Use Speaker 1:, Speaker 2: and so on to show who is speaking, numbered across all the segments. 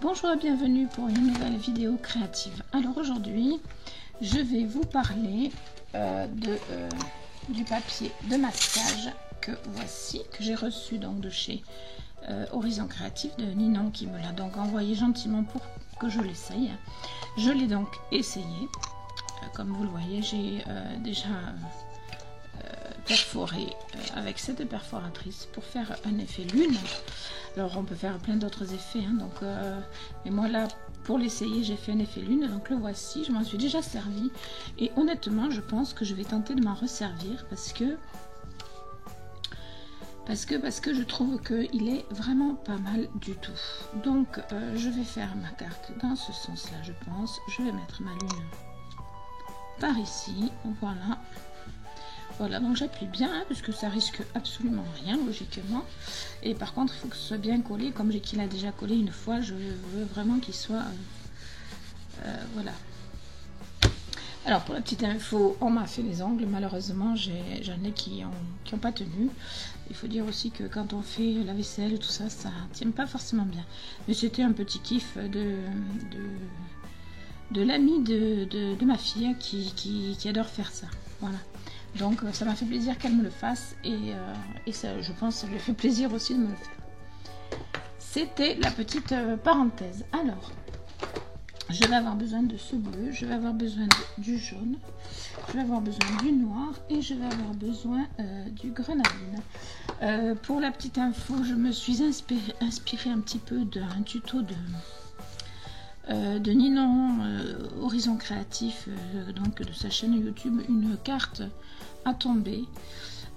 Speaker 1: Bonjour et bienvenue pour une nouvelle vidéo créative. Alors aujourd'hui, je vais vous parler du papier de masquage que voici, que j'ai reçu donc de chez Horizon Créatif de Ninon qui me l'a donc envoyé gentiment pour que je l'essaye. Je l'ai donc essayé. Comme vous le voyez, j'ai déjà perforé avec cette perforatrice pour faire un effet lune. Alors on peut faire plein d'autres effets, hein, donc, mais moi là pour l'essayer j'ai fait un effet lune, donc le voici, je m'en suis déjà servi et honnêtement je pense que je vais tenter de m'en resservir parce que je trouve qu'il est vraiment pas mal du tout. Donc je vais faire ma carte dans ce sens là, je pense. Je vais mettre ma lune par ici, voilà. Voilà, donc j'appuie bien, hein, parce que ça risque absolument rien, logiquement. Et par contre, il faut que ce soit bien collé. Comme qu'il a déjà collé une fois, je veux vraiment qu'il soit... voilà. Alors, pour la petite info, on m'a fait les ongles. Malheureusement, j'en ai qui ont pas tenu. Il faut dire aussi que quand on fait la vaisselle, tout ça, ça tient pas forcément bien. Mais c'était un petit kiff de l'ami de ma fille qui adore faire ça. Voilà. Donc ça m'a fait plaisir qu'elle me le fasse et ça, je pense que ça lui fait plaisir aussi de me le faire. C'était la petite parenthèse. Alors, je vais avoir besoin de ce bleu, je vais avoir besoin du jaune, je vais avoir besoin du noir et je vais avoir besoin du grenadine. Pour la petite info, je me suis inspirée un petit peu d'un tuto de Ninon Horizon Créatif, donc de sa chaîne YouTube, une carte à tomber,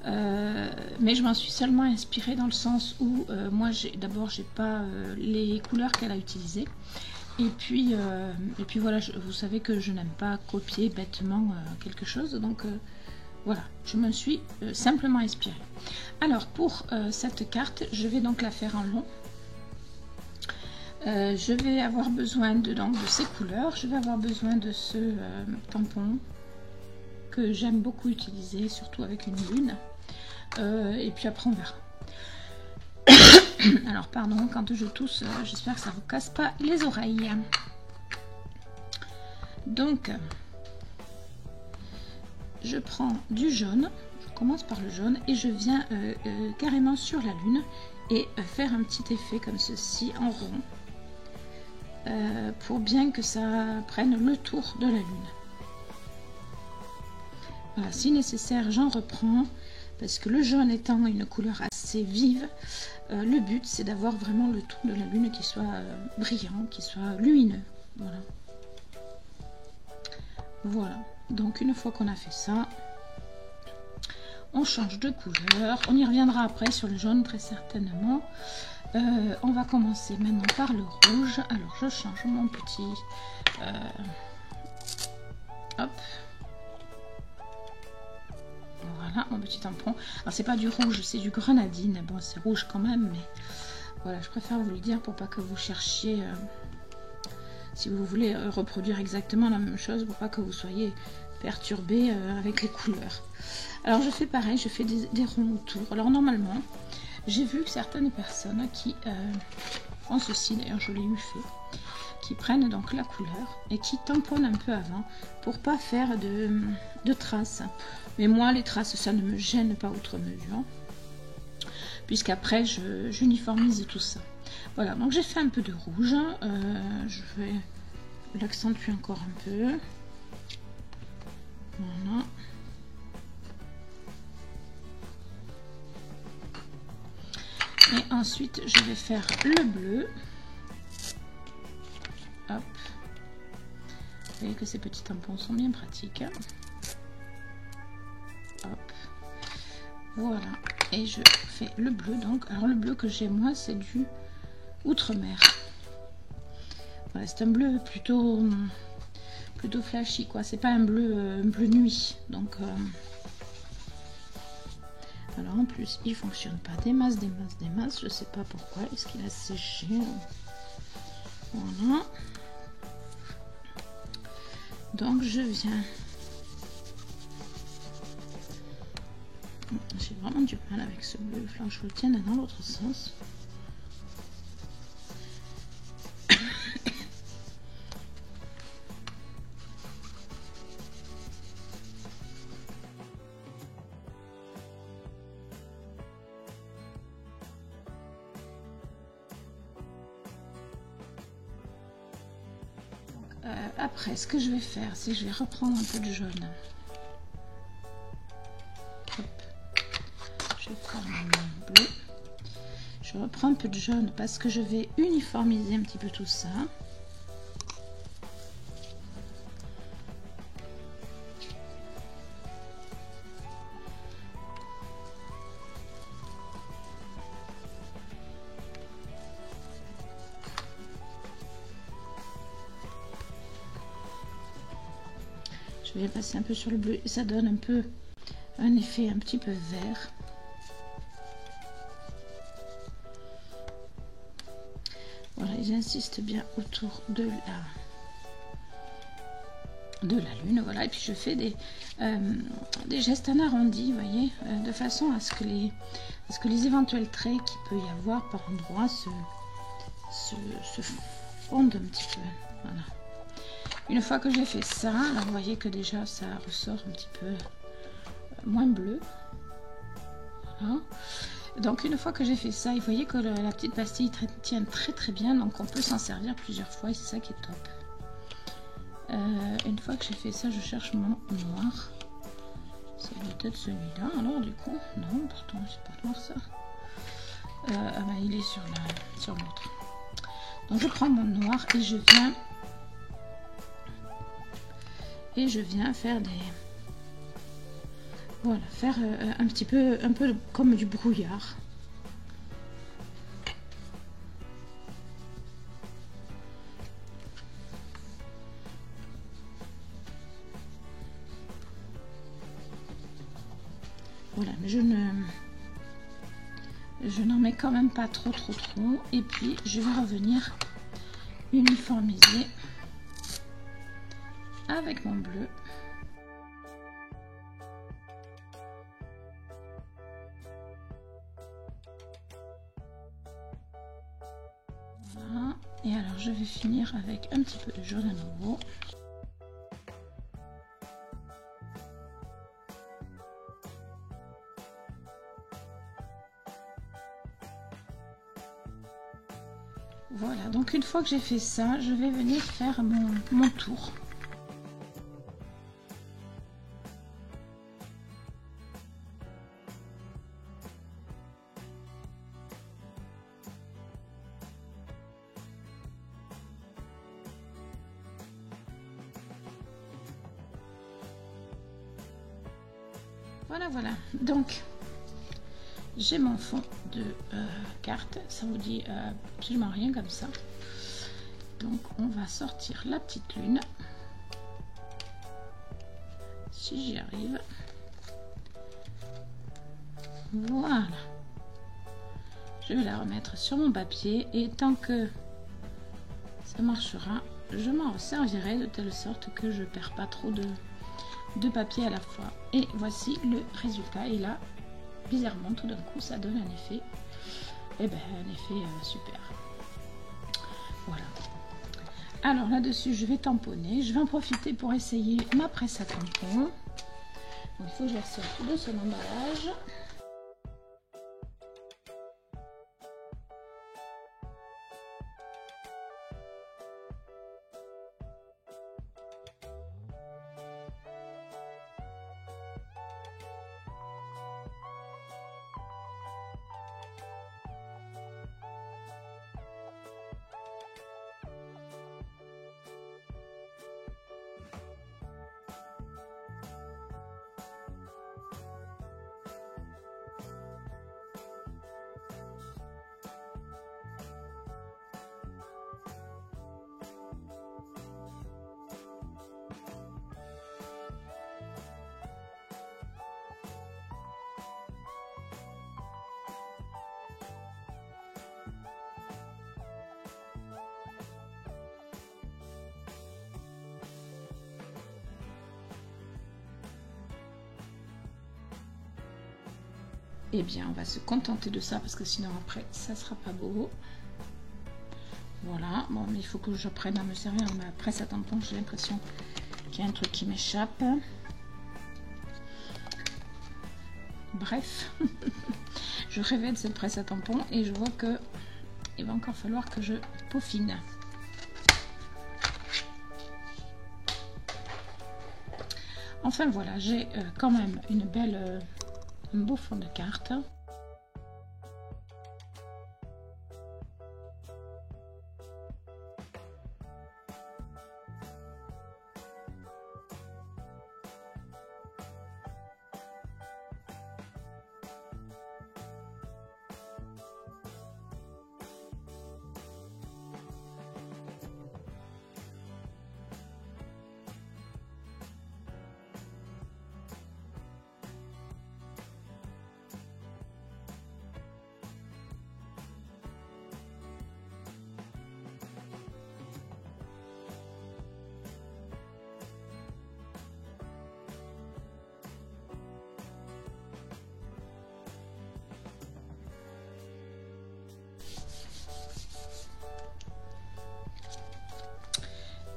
Speaker 1: mais je m'en suis seulement inspirée dans le sens où moi d'abord j'ai pas les couleurs qu'elle a utilisées et puis voilà, vous savez que je n'aime pas copier bêtement quelque chose, donc voilà, je me suis simplement inspirée. Alors pour cette carte, je vais donc la faire en long. Je vais avoir besoin de ces couleurs, je vais avoir besoin de ce tampon que j'aime beaucoup utiliser, surtout avec une lune, et puis après on verra. Alors pardon, quand je tousse, j'espère que ça ne vous casse pas les oreilles. Donc je prends du jaune, je commence par le jaune et je viens carrément sur la lune et faire un petit effet comme ceci en rond. Pour bien que ça prenne le tour de la lune. Voilà, si nécessaire, j'en reprends parce que le jaune étant une couleur assez vive, le but c'est d'avoir vraiment le tour de la lune qui soit brillant, qui soit lumineux. Voilà. Voilà. Donc une fois qu'on a fait ça, on change de couleur. On y reviendra après sur le jaune très certainement. On va commencer maintenant par le rouge. Alors je change mon petit hop, voilà mon petit tampon. Alors c'est pas du rouge, c'est du grenadine. Bon, c'est rouge quand même, mais voilà, je préfère vous le dire pour pas que vous cherchiez si vous voulez reproduire exactement la même chose, pour pas que vous soyez perturbé avec les couleurs. Alors je fais pareil, je fais des ronds autour. Alors normalement j'ai vu que certaines personnes qui font ceci, d'ailleurs je l'ai eu fait, qui prennent donc la couleur et qui tamponnent un peu avant pour pas faire de traces. Mais moi les traces ça ne me gêne pas outre mesure, puisqu'après j'uniformise tout ça. Voilà, donc j'ai fait un peu de rouge, je vais l'accentuer encore un peu. Voilà. Et ensuite, je vais faire le bleu. Hop. Vous voyez que ces petits tampons sont bien pratiques. Hop. Voilà. Et je fais le bleu. Donc, alors le bleu que j'ai moi, c'est du Outre-mer. Voilà, c'est un bleu plutôt flashy, quoi. C'est pas un bleu nuit. Donc alors en plus il fonctionne pas des masses, je sais pas pourquoi, est-ce qu'il a séché? Voilà, donc je viens, j'ai vraiment du mal avec ce bleu, il faut que je le tienne dans l'autre sens. Après, ce que je vais faire, c'est que je vais reprendre un peu de jaune. Hop. Je vais faire mon bleu. Je reprends un peu de jaune parce que je vais uniformiser un petit peu tout ça. Je vais passer un peu sur le bleu et ça donne un peu un effet un petit peu vert. Voilà, j'insiste bien autour de la lune, voilà, et puis je fais des gestes en arrondi, vous voyez, de façon à ce que les éventuels traits qu'il peut y avoir par endroit se fondent un petit peu, voilà. Une fois que j'ai fait ça, alors vous voyez que déjà ça ressort un petit peu moins bleu. Voilà. Donc une fois que j'ai fait ça, vous voyez que la petite pastille tient très très bien, donc on peut s'en servir plusieurs fois et c'est ça qui est top. Une fois que j'ai fait ça, je cherche mon noir. C'est peut-être celui-là. Alors du coup, non, pourtant c'est pas noir ça. Ah ben il est sur l'autre. Donc je prends mon noir et je viens faire des... Voilà, faire un peu comme du brouillard. Voilà, mais je n'en mets quand même pas trop. Et puis je vais revenir uniformiser avec mon bleu. Voilà. Et alors je vais finir avec un petit peu de jaune à nouveau. Voilà, donc une fois que j'ai fait ça, je vais venir faire mon tour. Voilà, donc j'ai mon fond de carte, ça vous dit absolument rien comme ça. Donc on va sortir la petite lune, si j'y arrive. Voilà, je vais la remettre sur mon papier et tant que ça marchera, je m'en servirai de telle sorte que je perds pas trop de papier à la fois. Et voici le résultat. Et là, bizarrement, tout d'un coup, ça donne un effet, un effet super. Voilà. Alors là-dessus, je vais tamponner. Je vais en profiter pour essayer ma presse à tampon. Donc, il faut que je la sorte de son emballage. Eh bien, on va se contenter de ça parce que sinon après, ça sera pas beau. Voilà. Bon, mais il faut que j'apprenne à me servir de ma presse à tampon. J'ai l'impression qu'il y a un truc qui m'échappe. Bref, je rêvais de cette presse à tampon et je vois que il va encore falloir que je peaufine. Enfin voilà, j'ai quand même une belle, un beau fond de carte.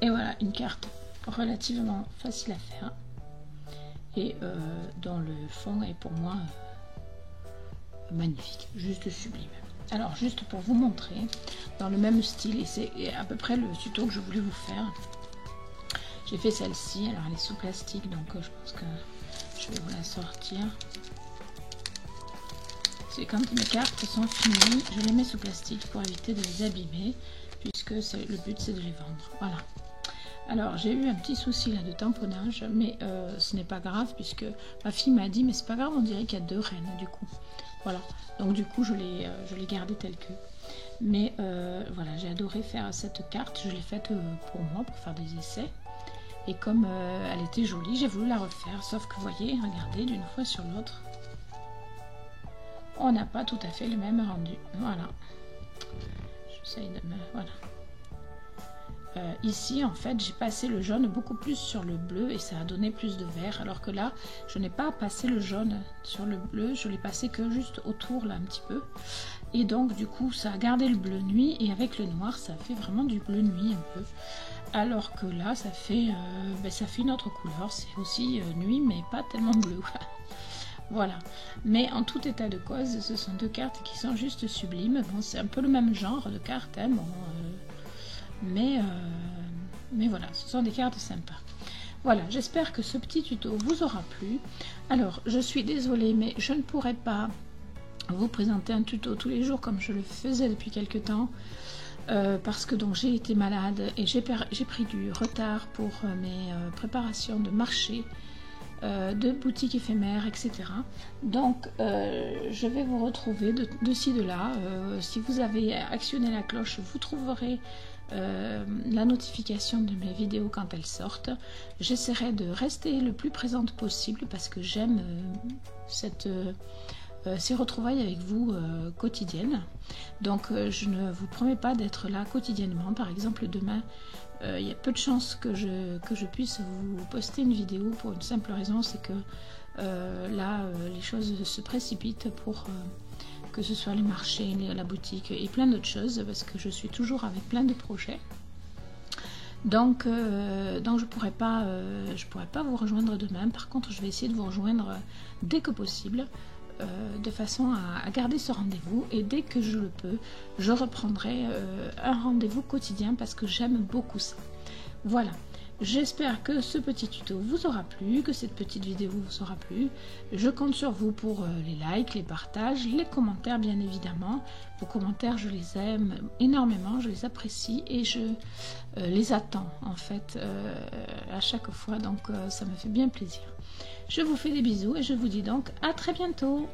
Speaker 1: Et voilà, une carte relativement facile à faire et dont le fond est pour moi magnifique, juste sublime. Alors juste pour vous montrer, dans le même style, et c'est à peu près le tuto que je voulais vous faire, j'ai fait celle-ci. Alors elle est sous plastique, donc je pense que je vais vous la sortir. C'est quand mes cartes sont finies, je les mets sous plastique pour éviter de les abîmer, puisque le but c'est de les vendre. Voilà. Alors j'ai eu un petit souci là de tamponnage, mais ce n'est pas grave, puisque ma fille m'a dit mais c'est pas grave, on dirait qu'il y a 2 reines du coup. Voilà, donc du coup je l'ai gardée telle que. Mais voilà, j'ai adoré faire cette carte, je l'ai faite pour moi, pour faire des essais. Et comme elle était jolie, j'ai voulu la refaire, sauf que vous voyez, regardez, d'une fois sur l'autre, on n'a pas tout à fait le même rendu. Voilà, j'essaye de me... Voilà. Ici en fait j'ai passé le jaune beaucoup plus sur le bleu et ça a donné plus de vert, alors que là je n'ai pas passé le jaune sur le bleu, je l'ai passé que juste autour là un petit peu, et donc du coup ça a gardé le bleu nuit, et avec le noir ça fait vraiment du bleu nuit un peu, alors que là ça fait une autre couleur, c'est aussi nuit mais pas tellement bleu. Voilà, mais en tout état de cause ce sont 2 cartes qui sont juste sublimes. Bon, c'est un peu le même genre de cartes, hein, bon, mais voilà, ce sont des cartes sympas. Voilà, j'espère que ce petit tuto vous aura plu. Alors, je suis désolée, mais je ne pourrai pas vous présenter un tuto tous les jours comme je le faisais depuis quelques temps, parce que donc j'ai été malade et j'ai pris du retard pour mes préparations de marché, de boutiques éphémères, etc. Donc je vais vous retrouver de ci de là. Si vous avez actionné la cloche, vous trouverez la notification de mes vidéos quand elles sortent. J'essaierai de rester le plus présente possible parce que j'aime ces retrouvailles avec vous quotidiennes. Donc je ne vous promets pas d'être là quotidiennement. Par exemple demain, il y a peu de chances que je puisse vous poster une vidéo, pour une simple raison, c'est que là les choses se précipitent pour que ce soit les marchés, la boutique et plein d'autres choses, parce que je suis toujours avec plein de projets. Donc je pourrais pas vous rejoindre demain. Par contre, je vais essayer de vous rejoindre dès que possible, de façon à garder ce rendez-vous, et dès que je le peux, je reprendrai un rendez-vous quotidien parce que j'aime beaucoup ça. Voilà. J'espère que ce petit tuto vous aura plu, que cette petite vidéo vous aura plu. Je compte sur vous pour les likes, les partages, les commentaires bien évidemment. Vos commentaires, je les aime énormément, je les apprécie et je les attends en fait à chaque fois, donc ça me fait bien plaisir. Je vous fais des bisous et je vous dis donc à très bientôt.